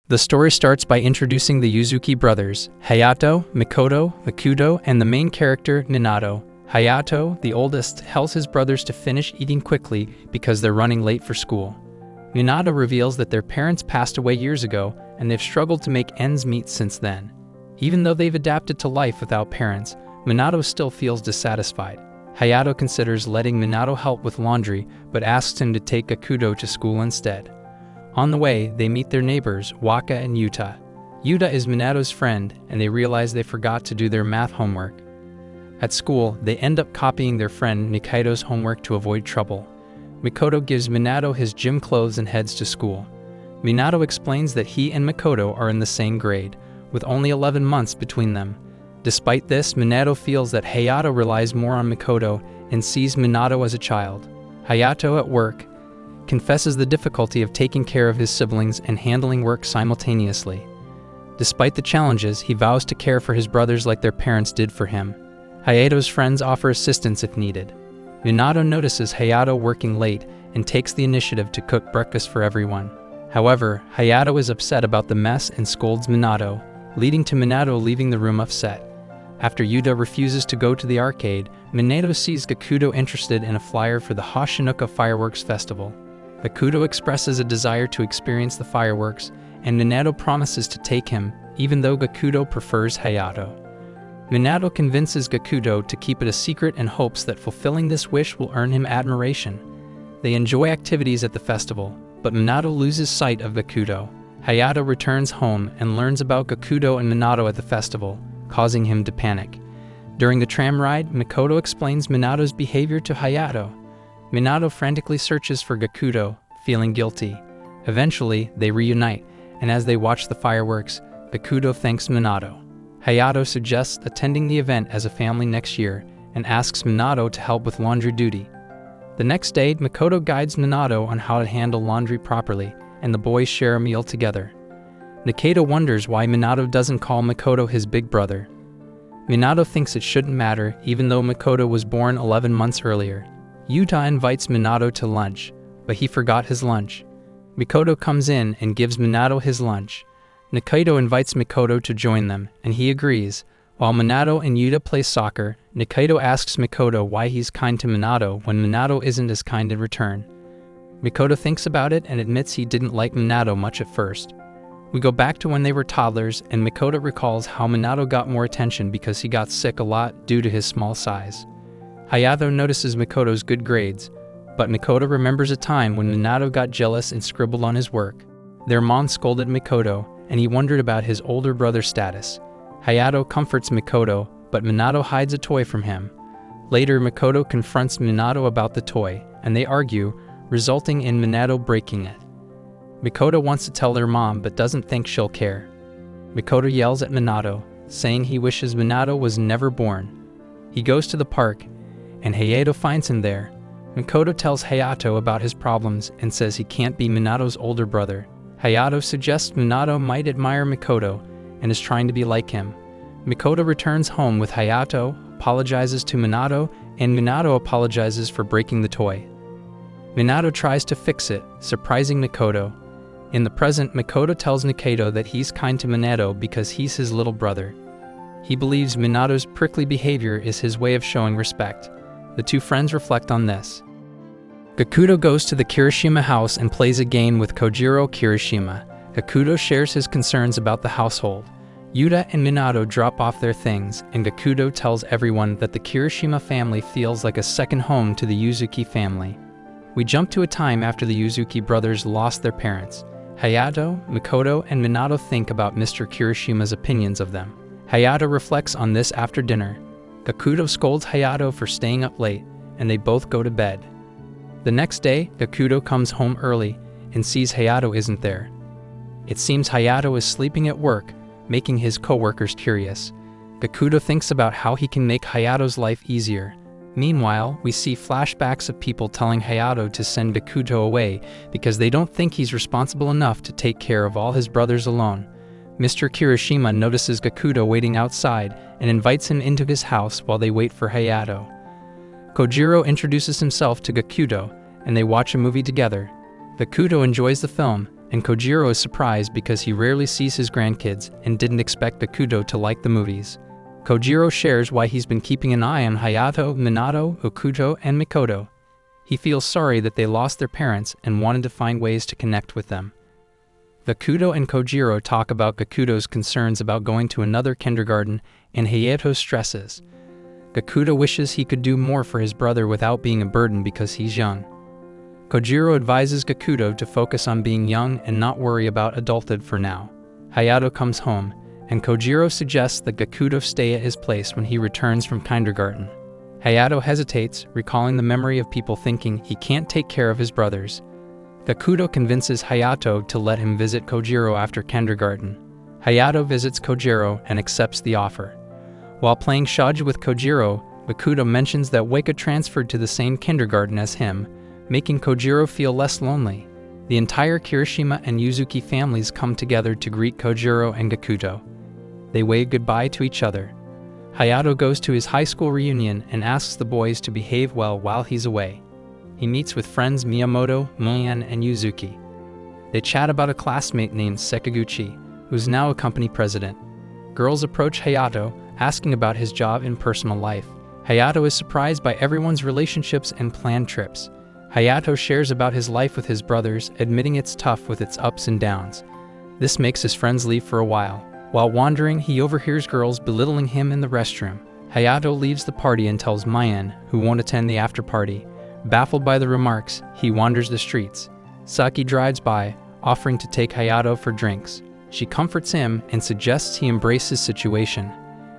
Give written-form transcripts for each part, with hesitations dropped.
The story starts by introducing the Yuzuki brothers, Hayato, Mikoto, and the main character, Minato. Hayato, the oldest, tells his brothers to finish eating quickly because they're running late for school. Minato reveals that their parents passed away years ago and they've struggled to make ends meet since then. Even though they've adapted to life without parents, Minato still feels dissatisfied. Hayato considers letting Minato help with laundry, but asks him to take Gakudo to school instead. On the way, they meet their neighbors, Waka and Yuta. Yuta is Minato's friend, and they realize they forgot to do their math homework. At school, they end up copying their friend Nikaido's homework to avoid trouble. Mikoto gives Minato his gym clothes and heads to school. Minato explains that he and Mikoto are in the same grade, with only 11 months between them. Despite this, Minato feels that Hayato relies more on Mikoto and sees Minato as a child. Hayato, at work, confesses the difficulty of taking care of his siblings and handling work simultaneously. Despite the challenges, he vows to care for his brothers like their parents did for him. Hayato's friends offer assistance if needed. Minato notices Hayato working late and takes the initiative to cook breakfast for everyone. However, Hayato is upset about the mess and scolds Minato, leading to Minato leaving the room upset. After Yuta refuses to go to the arcade, Minato sees Gakudo interested in a flyer for the Hashinuka Fireworks Festival. Gakudo expresses a desire to experience the fireworks, and Minato promises to take him, even though Gakudo prefers Hayato. Minato convinces Gakudo to keep it a secret and hopes that fulfilling this wish will earn him admiration. They enjoy activities at the festival, but Minato loses sight of Gakudo. Hayato returns home and learns about Gakudo and Minato at the festival, causing him to panic. During the tram ride, Mikoto explains Minato's behavior to Hayato. Minato frantically searches for Gakudo, feeling guilty. Eventually, they reunite, and as they watch the fireworks, Gakudo thanks Minato. Hayato suggests attending the event as a family next year and asks Minato to help with laundry duty. The next day, Mikoto guides Minato on how to handle laundry properly, and the boys share a meal together. Nikaido wonders why Minato doesn't call Mikoto his big brother. Minato thinks it shouldn't matter, even though Mikoto was born 11 months earlier. Yuta invites Minato to lunch, but he forgot his lunch. Mikoto comes in and gives Minato his lunch. Nikaido invites Mikoto to join them, and he agrees. While Minato and Yuta play soccer, Nikaido asks Mikoto why he's kind to Minato when Minato isn't as kind in return. Mikoto thinks about it and admits he didn't like Minato much at first. We go back to when they were toddlers, and Mikoto recalls how Minato got more attention because he got sick a lot due to his small size. Hayato notices Mikoto's good grades, but Mikoto remembers a time when Minato got jealous and scribbled on his work. Their mom scolded Mikoto, and he wondered about his older brother's status. Hayato comforts Mikoto, but Minato hides a toy from him. Later, Mikoto confronts Minato about the toy, and they argue, resulting in Minato breaking it. Mikoto wants to tell their mom but doesn't think she'll care. Mikoto yells at Minato, saying he wishes Minato was never born. He goes to the park, and Hayato finds him there. Mikoto tells Hayato about his problems and says he can't be Minato's older brother. Hayato suggests Minato might admire Mikoto and is trying to be like him. Mikoto returns home with Hayato, apologizes to Minato, and Minato apologizes for breaking the toy. Minato tries to fix it, surprising Mikoto. In the present, Mikoto tells Nikaido that he's kind to Minato because he's his little brother. He believes Minato's prickly behavior is his way of showing respect. The two friends reflect on this. Gakudo goes to the Kirishima house and plays a game with Kojiro Kirishima. Gakudo shares his concerns about the household. Yuta and Minato drop off their things, and Gakudo tells everyone that the Kirishima family feels like a second home to the Yuzuki family. We jump to a time after the Yuzuki brothers lost their parents. Hayato, Mikoto, and Minato think about Mr. Kirishima's opinions of them. Hayato reflects on this after dinner. Gakudo scolds Hayato for staying up late, and they both go to bed. The next day, Gakudo comes home early and sees Hayato isn't there. It seems Hayato is sleeping at work, making his co-workers curious. Gakudo thinks about how he can make Hayato's life easier. Meanwhile, we see flashbacks of people telling Hayato to send Gakudo away because they don't think he's responsible enough to take care of all his brothers alone. Mr. Kirishima notices Gakudo waiting outside and invites him into his house while they wait for Hayato. Kojiro introduces himself to Gakudo, and they watch a movie together. Gakudo enjoys the film, and Kojiro is surprised because he rarely sees his grandkids and didn't expect Gakuto to like the movies. Kojiro shares why he's been keeping an eye on Hayato, Minato, Okuto, and Mikoto. He feels sorry that they lost their parents and wanted to find ways to connect with them. Gakuto and Kojiro talk about Gakuto's concerns about going to another kindergarten and Hayato's stresses. Gakuto wishes he could do more for his brother without being a burden because he's young. Kojiro advises Gakuto to focus on being young and not worry about adulthood for now. Hayato comes home, and Kojiro suggests that Gakuto stay at his place when he returns from kindergarten. Hayato hesitates, recalling the memory of people thinking he can't take care of his brothers. Gakuto convinces Hayato to let him visit Kojiro after kindergarten. Hayato visits Kojiro and accepts the offer. While playing Shaja with Kojiro, Gakuto mentions that Waka transferred to the same kindergarten as him, making Kojiro feel less lonely. The entire Kirishima and Yuzuki families come together to greet Kojiro and Gakuto. They wave goodbye to each other. Hayato goes to his high school reunion and asks the boys to behave well while he's away. He meets with friends Miyamoto, Mian, and Yuzuki. They chat about a classmate named Sekaguchi, who's now a company president. Girls approach Hayato, asking about his job and personal life. Hayato is surprised by everyone's relationships and planned trips. Hayato shares about his life with his brothers, admitting it's tough with its ups and downs. This makes his friends leave for a while. While wandering, he overhears girls belittling him in the restroom. Hayato leaves the party and tells Mian, who won't attend the after-party. Baffled by the remarks, he wanders the streets. Saki drives by, offering to take Hayato for drinks. She comforts him and suggests he embrace his situation.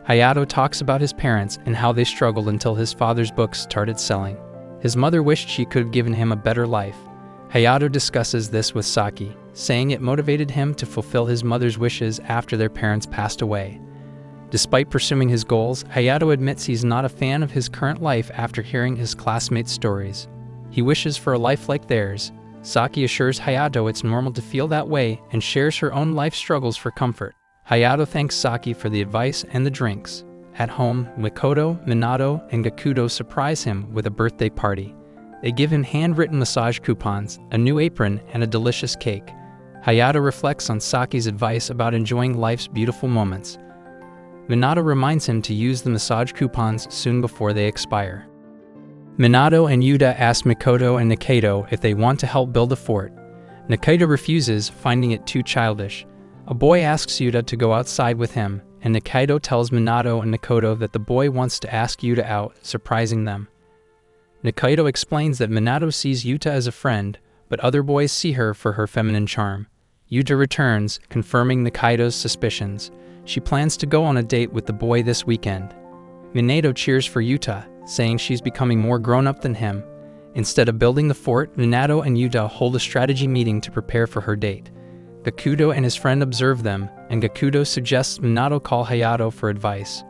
Hayato talks about his parents and how they struggled until his father's books started selling. His mother wished she could have given him a better life. Hayato discusses this with Saki, saying it motivated him to fulfill his mother's wishes after their parents passed away. Despite pursuing his goals, Hayato admits he's not a fan of his current life after hearing his classmates' stories. He wishes for a life like theirs. Saki assures Hayato it's normal to feel that way and shares her own life struggles for comfort. Hayato thanks Saki for the advice and the drinks. At home, Mikoto, Minato, and Gakuto surprise him with a birthday party. They give him handwritten massage coupons, a new apron, and a delicious cake. Hayato reflects on Saki's advice about enjoying life's beautiful moments. Minato reminds him to use the massage coupons soon before they expire. Minato and Yuta ask Mikoto and Nikaido if they want to help build a fort. Nikaido refuses, finding it too childish. A boy asks Yuta to go outside with him, and Nikaido tells Minato and Mikoto that the boy wants to ask Yuta out, surprising them. Nikaido explains that Minato sees Yuta as a friend, but other boys see her for her feminine charm. Yuta returns, confirming Nikaido's suspicions. She plans to go on a date with the boy this weekend. Minato cheers for Yuta, saying she's becoming more grown-up than him. Instead of building the fort, Minato and Yuta hold a strategy meeting to prepare for her date. Gakuto and his friend observe them, and Gakuto suggests Minato call Hayato for advice.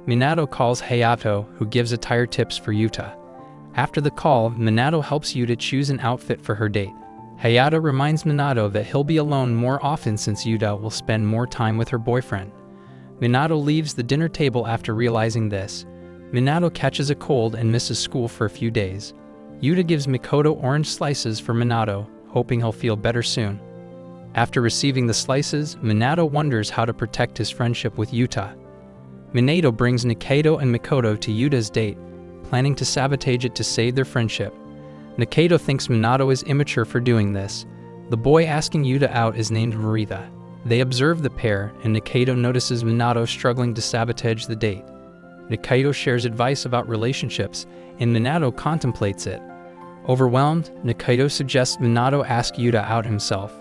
Minato calls Hayato, who gives attire tips for Yuta. After the call, Minato helps Yuta choose an outfit for her date. Hayato reminds Minato that he'll be alone more often since Yuta will spend more time with her boyfriend. Minato leaves the dinner table after realizing this. Minato catches a cold and misses school for a few days. Yuta gives Mikoto orange slices for Minato, hoping he'll feel better soon. After receiving the slices, Minato wonders how to protect his friendship with Yuta. Minato brings Nikaido and Mikoto to Yuta's date, planning to sabotage it to save their friendship. Nikaido thinks Minato is immature for doing this. The boy asking Yuta out is named Marita. They observe the pair, and Nikaido notices Minato struggling to sabotage the date. Nikaido shares advice about relationships, and Minato contemplates it. Overwhelmed, Nikaido suggests Minato ask Yuta out himself.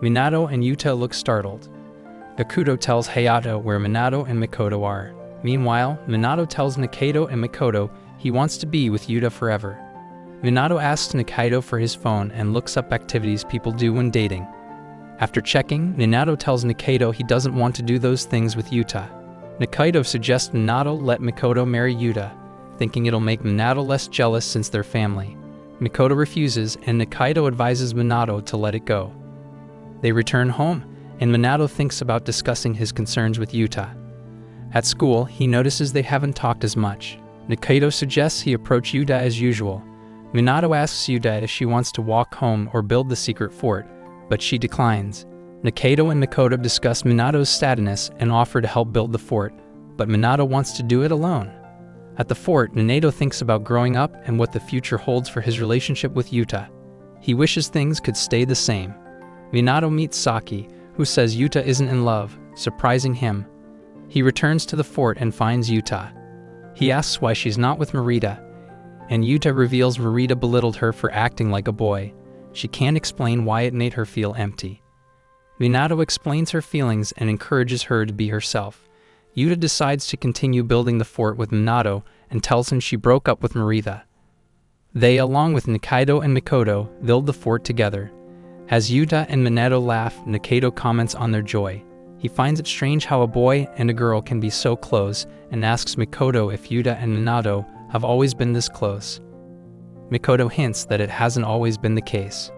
Minato and Yuta look startled. Gakuto tells Hayato where Minato and Mikoto are. Meanwhile, Minato tells Nikaido and Mikoto he wants to be with Yuta forever. Minato asks Nikaido for his phone and looks up activities people do when dating. After checking, Minato tells Nikaido he doesn't want to do those things with Yuta. Nikaido suggests Minato let Mikoto marry Yuta, thinking it'll make Minato less jealous since they're family. Mikoto refuses, and Nikaido advises Minato to let it go. They return home, and Minato thinks about discussing his concerns with Yuta. At school, he notices they haven't talked as much. Nikaido suggests he approach Yuta as usual. Minato asks Yuta if she wants to walk home or build the secret fort, but she declines. Nikaido and Mikoto discuss Minato's sadness and offer to help build the fort, but Minato wants to do it alone. At the fort, Minato thinks about growing up and what the future holds for his relationship with Yuta. He wishes things could stay the same. Minato meets Saki, who says Yuta isn't in love, surprising him. He returns to the fort and finds Yuta. He asks why she's not with Marita, and Yuta reveals Marita belittled her for acting like a boy. She can't explain why it made her feel empty. Minato explains her feelings and encourages her to be herself. Yuta decides to continue building the fort with Minato and tells him she broke up with Marita. They, along with Nikaido and Mikoto, build the fort together. As Yuta and Minato laugh, Nikaido comments on their joy. He finds it strange how a boy and a girl can be so close and asks Mikoto if Yuta and Minato have always been this close. Mikoto hints that it hasn't always been the case.